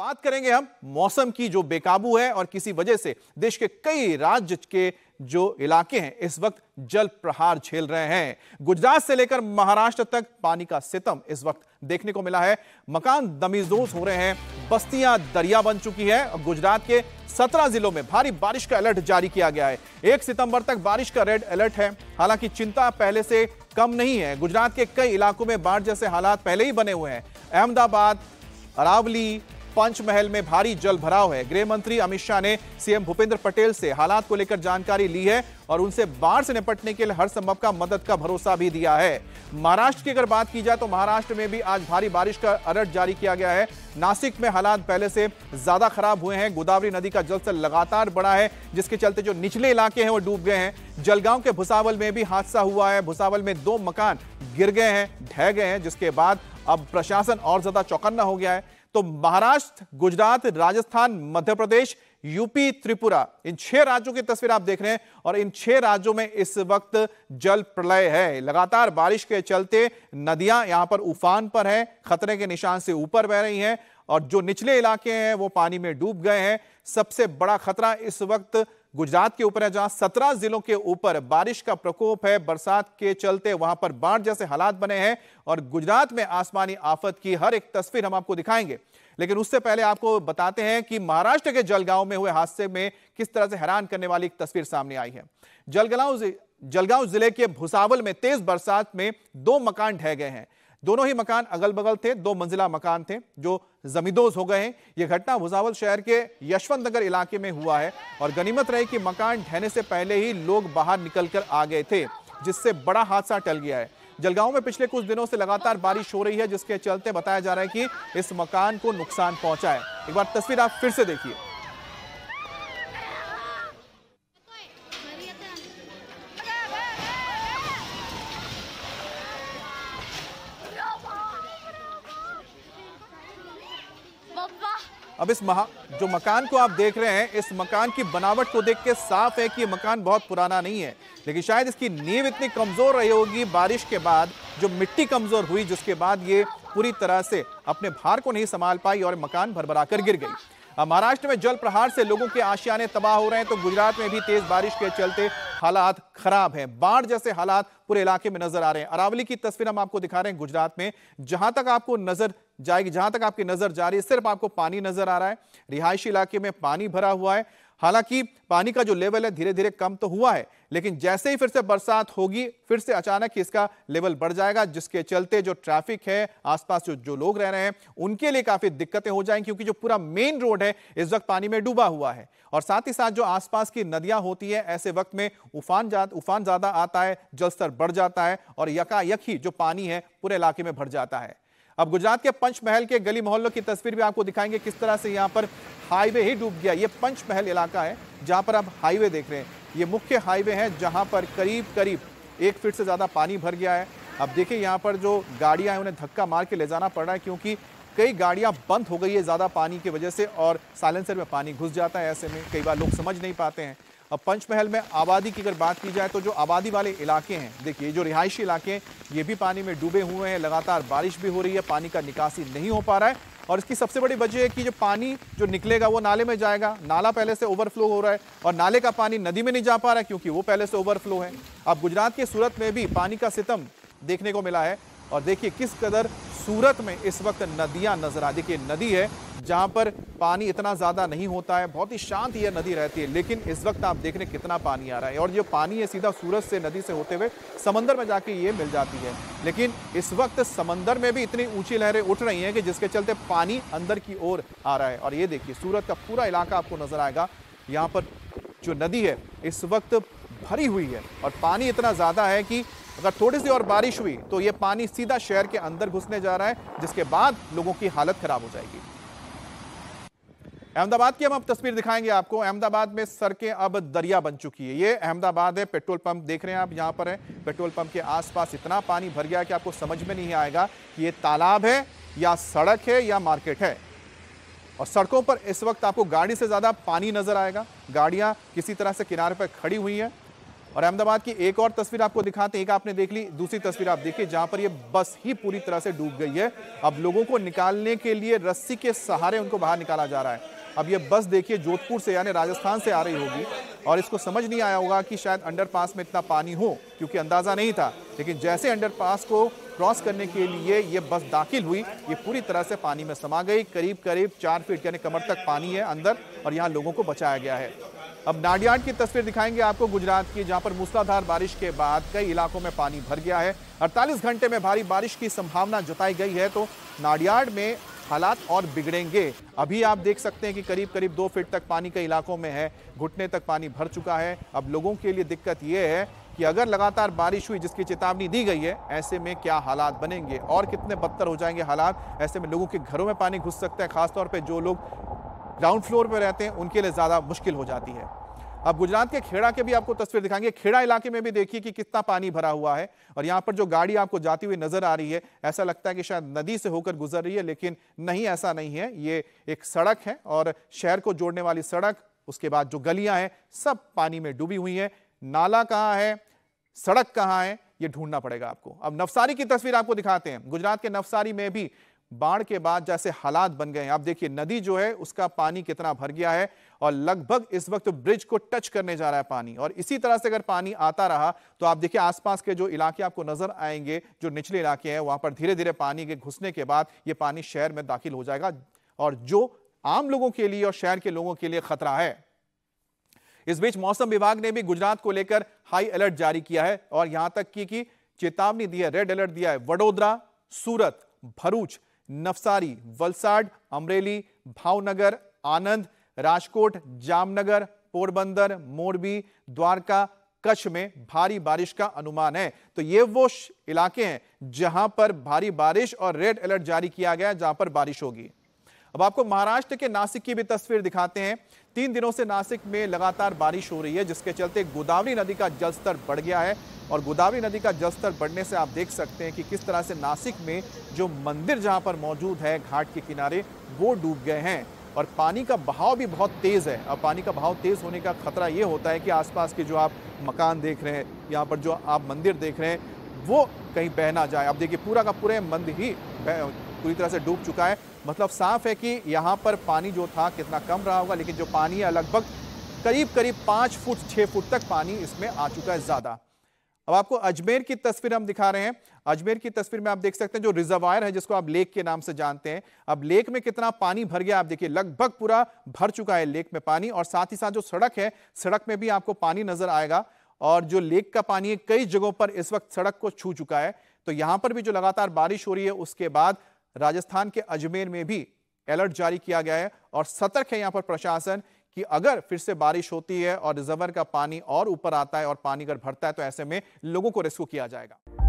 बात करेंगे हम मौसम की, जो बेकाबू है और किसी वजह से देश के कई राज्य के जो इलाके हैं इस वक्त जल प्रहार झेल रहे हैं। गुजरात से लेकर महाराष्ट्र तक पानी का सितम इस वक्त देखने को मिला है। मकान दमीजोज हो रहे हैं, बस्तियां दरिया बन चुकी है और गुजरात के 17 जिलों में भारी बारिश का अलर्ट जारी किया गया है। 1 सितंबर तक बारिश का रेड अलर्ट है। हालांकि चिंता पहले से कम नहीं है। गुजरात के कई इलाकों में बाढ़ जैसे हालात पहले ही बने हुए हैं। अहमदाबाद, अरावली, पंचमहल में भारी जल भराव है। गृह मंत्री अमित शाह ने सीएम भूपेंद्र पटेल से हालात को लेकर जानकारी ली है और उनसे बाढ़ से निपटने के लिए हर संभव का मदद का भरोसा भी दिया है। महाराष्ट्र की अगर बात की जाए तो महाराष्ट्र में भी आज भारी बारिश का अलर्ट जारी किया गया है। नासिक में हालात पहले से ज्यादा खराब हुए हैं। गोदावरी नदी का जलस्तर लगातार बढ़ा है, जिसके चलते जो निचले इलाके हैं वो डूब गए हैं। जलगांव के भुसावल में भी हादसा हुआ है। भुसावल में 2 मकान गिर गए हैं, ढह गए हैं, जिसके बाद अब प्रशासन और ज्यादा चौकन्ना हो गया है। तो महाराष्ट्र, गुजरात, राजस्थान, मध्य प्रदेश, यूपी, त्रिपुरा, इन 6 राज्यों की तस्वीर आप देख रहे हैं और इन 6 राज्यों में इस वक्त जल प्रलय है। लगातार बारिश के चलते नदियां यहां पर उफान पर हैं, खतरे के निशान से ऊपर बह रही हैं और जो निचले इलाके हैं वो पानी में डूब गए हैं। सबसे बड़ा खतरा इस वक्त गुजरात के ऊपर है, जहां 17 जिलों के ऊपर बारिश का प्रकोप है। बरसात के चलते वहां पर बाढ़ जैसे हालात बने हैं और गुजरात में आसमानी आफत की हर एक तस्वीर हम आपको दिखाएंगे। लेकिन उससे पहले आपको बताते हैं कि महाराष्ट्र के जलगांव में हुए हादसे में किस तरह से हैरान करने वाली एक तस्वीर सामने आई है। जलगांव जिले के भुसावल में तेज बरसात में 2 मकान ढह गए हैं। दोनों ही मकान अगल बगल थे, 2 मंजिला मकान थे जो जमींदोज हो गए हैं। यह घटना भुसावल शहर के यशवंत नगर इलाके में हुआ है और गनीमत रही कि मकान ढहने से पहले ही लोग बाहर निकलकर आ गए थे, जिससे बड़ा हादसा टल गया है। जलगांव में पिछले कुछ दिनों से लगातार बारिश हो रही है, जिसके चलते बताया जा रहा है कि इस मकान को नुकसान पहुंचा है। एक बार तस्वीर आप फिर से देखिए। अब इस जो मकान को आप देख रहे हैं, इस मकान की बनावट को देख के साफ है कि ये मकान बहुत पुराना नहीं है, लेकिन शायद इसकी नींव इतनी कमजोर रही होगी बारिश के बाद, जो मिट्टी कमजोर हुई, जिसके बाद ये पूरी तरह से अपने भार को नहीं संभाल पाई और मकान भरभरा कर गिर गई। महाराष्ट्र में जल प्रहार से लोगों के आशियाने तबाह हो रहे हैं, तो गुजरात में भी तेज बारिश के चलते हालात खराब हैं। बाढ़ जैसे हालात पूरे इलाके में नजर आ रहे हैं। अरावली की तस्वीर हम आपको दिखा रहे हैं गुजरात में। जहां तक आपको नजर जाएगी, जहां तक आपकी नजर जा रही है, सिर्फ आपको पानी नजर आ रहा है। रिहायशी इलाके में पानी भरा हुआ है। हालांकि पानी का जो लेवल है धीरे धीरे कम तो हुआ है, लेकिन जैसे ही फिर से बरसात होगी फिर से अचानक इसका लेवल बढ़ जाएगा, जिसके चलते जो ट्रैफिक है, आसपास जो लोग रह रहे हैं, उनके लिए काफी दिक्कतें हो जाएंगी, क्योंकि जो पूरा मेन रोड है इस वक्त पानी में डूबा हुआ है। और साथ ही साथ जो आसपास की नदियां होती है, ऐसे वक्त में उफान ज्यादा आता है, जलस्तर बढ़ जाता है और यकायक ही जो पानी है पूरे इलाके में भर जाता है। अब गुजरात के पंचमहल के गली मोहल्लों की तस्वीर भी आपको दिखाएंगे, किस तरह से यहां पर हाईवे ही डूब गया। ये पंचमहल इलाका है जहां पर आप हाईवे देख रहे हैं। ये मुख्य हाईवे है जहां पर करीब 1 फीट से ज्यादा पानी भर गया है। अब देखिए यहां पर जो गाड़ियां हैं उन्हें धक्का मार के ले जाना पड़ रहा है, क्योंकि कई गाड़ियां बंद हो गई है ज्यादा पानी की वजह से और साइलेंसर में पानी घुस जाता है। ऐसे में कई बार लोग समझ नहीं पाते हैं। अब पंचमहल में आबादी की अगर बात की जाए तो जो आबादी वाले इलाके हैं, देखिए जो रिहायशी इलाके हैं ये भी पानी में डूबे हुए हैं। लगातार बारिश भी हो रही है, पानी का निकासी नहीं हो पा रहा है और इसकी सबसे बड़ी वजह है कि जो पानी जो निकलेगा वो नाले में जाएगा। नाला पहले से ओवरफ्लो हो रहा है और नाले का पानी नदी में नहीं जा पा रहा है, क्योंकि वो पहले से ओवरफ्लो है। अब गुजरात के सूरत में भी पानी का सितम देखने को मिला है और देखिए किस कदर सूरत में इस वक्त नदियां नजर आ। देखिए नदी है जहां पर पानी इतना ज्यादा नहीं होता है, बहुत ही शांत ये नदी रहती है, लेकिन इस वक्त आप देख रहे हैं कितना पानी आ रहा है और जो पानी है सीधा सूरत से नदी से होते हुए समंदर में जाके ये मिल जाती है। लेकिन इस वक्त समंदर में भी इतनी ऊंची लहरें उठ रही हैं कि जिसके चलते पानी अंदर की ओर आ रहा है। और ये देखिए सूरत का पूरा इलाका आपको नजर आएगा। यहाँ पर जो नदी है इस वक्त भरी हुई है और पानी इतना ज्यादा है कि अगर थोड़ी सी और बारिश हुई तो ये पानी सीधा शहर के अंदर घुसने जा रहा है, जिसके बाद लोगों की हालत खराब हो जाएगी। अहमदाबाद की हम अब तस्वीर दिखाएंगे आपको। अहमदाबाद में सड़कें अब दरिया बन चुकी है। ये अहमदाबाद है, पेट्रोल पंप देख रहे हैं आप, यहाँ पर है। पेट्रोल पंप के आसपास इतना पानी भर गया कि आपको समझ में नहीं आएगा कि ये तालाब है या सड़क है या मार्केट है। और सड़कों पर इस वक्त आपको गाड़ी से ज्यादा पानी नजर आएगा। गाड़ियां किसी तरह से किनारे पर खड़ी हुई हैं और अहमदाबाद की एक और तस्वीर आपको दिखाते हैं। एक आपने देख ली, दूसरी तस्वीर आप देखिए जहां पर ये बस ही पूरी तरह से डूब गई है। अब लोगों को निकालने के लिए रस्सी के सहारे उनको बाहर निकाला जा रहा है। अब ये बस देखिए जोधपुर से यानी राजस्थान से आ रही होगी और इसको समझ नहीं आया होगा कि शायद अंडरपास में इतना पानी हो, क्योंकि अंदाजा नहीं था। लेकिन जैसे अंडरपास को क्रॉस करने के लिए ये बस दाखिल हुई, ये पूरी तरह से पानी में समा गई। करीब करीब 4 फीट यानी कमर तक पानी है अंदर और यहाँ लोगों को बचाया गया है। अब नाडियाड की तस्वीर दिखाएंगे आपको गुजरात की, जहां पर मूसलाधार बारिश के बाद कई इलाकों में पानी भर गया है। 48 घंटे में भारी बारिश की संभावना जताई गई है, तो नाडियाड में हालात और बिगड़ेंगे। अभी आप देख सकते हैं कि करीब करीब 2 फीट तक पानी कई इलाकों में है, घुटने तक पानी भर चुका है। अब लोगों के लिए दिक्कत यह है कि अगर लगातार बारिश हुई, जिसकी चेतावनी दी गई है, ऐसे में क्या हालात बनेंगे और कितने बदतर हो जाएंगे हालात। ऐसे में लोगों के घरों में पानी घुस सकता है, खासतौर पर जो लोग ग्राउंड फ्लोर पर रहते हैं उनके लिए ज्यादा मुश्किल हो जाती है। अब गुजरात के खेड़ा के भी आपको तस्वीर दिखाएंगे। खेड़ा इलाके में भी देखिए कि कितना पानी भरा हुआ है और यहां पर जो गाड़ी आपको जाती हुई नजर आ रही है, ऐसा लगता है कि शायद नदी से होकर गुजर रही है, लेकिन नहीं, ऐसा नहीं है। ये एक सड़क है और शहर को जोड़ने वाली सड़क, उसके बाद जो गलियां हैं सब पानी में डूबी हुई हैं। नाला कहां है, सड़क कहां है, ये ढूंढना पड़ेगा आपको। अब नवसारी की तस्वीर आपको दिखाते हैं। गुजरात के नवसारी में भी बाढ़ के बाद जैसे हालात बन गए हैं। आप देखिए नदी जो है उसका पानी कितना भर गया है और लगभग इस वक्त ब्रिज को टच करने जा रहा है पानी। और इसी तरह से अगर पानी आता रहा तो आप देखिए आसपास के जो इलाके आपको नजर आएंगे, जो निचले इलाके हैं, वहां पर धीरे धीरे पानी के घुसने के बाद ये पानी शहर में दाखिल हो जाएगा और जो आम लोगों के लिए और शहर के लोगों के लिए खतरा है। इस बीच मौसम विभाग ने भी गुजरात को लेकर हाई अलर्ट जारी किया है और यहां तक की चेतावनी दी है, रेड अलर्ट दिया है। वडोदरा, सूरत, भरूच, नवसारी, वलसाड, अमरेली, भावनगर, आनंद, राजकोट, जामनगर, पोरबंदर, मोरबी, द्वारका, कच्छ में भारी बारिश का अनुमान है। तो ये वो इलाके हैं जहां पर भारी बारिश और रेड अलर्ट जारी किया गया है, जहां पर बारिश होगी। अब आपको महाराष्ट्र के नासिक की भी तस्वीर दिखाते हैं। 3 दिनों से नासिक में लगातार बारिश हो रही है, जिसके चलते गोदावरी नदी का जलस्तर बढ़ गया है और गोदावरी नदी का जलस्तर बढ़ने से आप देख सकते हैं कि किस तरह से नासिक में जो मंदिर जहां पर मौजूद है घाट के किनारे, वो डूब गए हैं और पानी का बहाव भी बहुत तेज है। अब पानी का बहाव तेज होने का खतरा ये होता है कि आसपास के जो आप मकान देख रहे हैं, यहाँ पर जो आप मंदिर देख रहे हैं, वो कहीं बह ना जाए। अब देखिए पूरा का पूरा मंदिर ही पूरी तरह से डूब चुका है। मतलब साफ है कि यहाँ पर पानी जो था कितना कम रहा होगा, लेकिन जो पानी है लगभग करीब करीब 5 फुट 6 फुट तक पानी इसमें आ चुका है ज्यादा। अब आपको अजमेर की तस्वीर हम दिखा रहे हैं। अजमेर की तस्वीर में आप देख सकते हैं जो रिजर्वायर है, जिसको आप लेक के नाम से जानते हैं। अब लेक में कितना पानी भर गया आप देखिए, लगभग पूरा भर चुका है लेक में पानी। और साथ ही साथ जो सड़क है, सड़क में भी आपको पानी नजर आएगा और जो लेक का पानी है कई जगहों पर इस वक्त सड़क को छू चुका है। तो यहां पर भी जो लगातार बारिश हो रही है, उसके बाद राजस्थान के अजमेर में भी अलर्ट जारी किया गया है और सतर्क है यहां पर प्रशासन कि अगर फिर से बारिश होती है और रिजर्वर का पानी और ऊपर आता है और पानी अगर भरता है तो ऐसे में लोगों को रेस्क्यू किया जाएगा।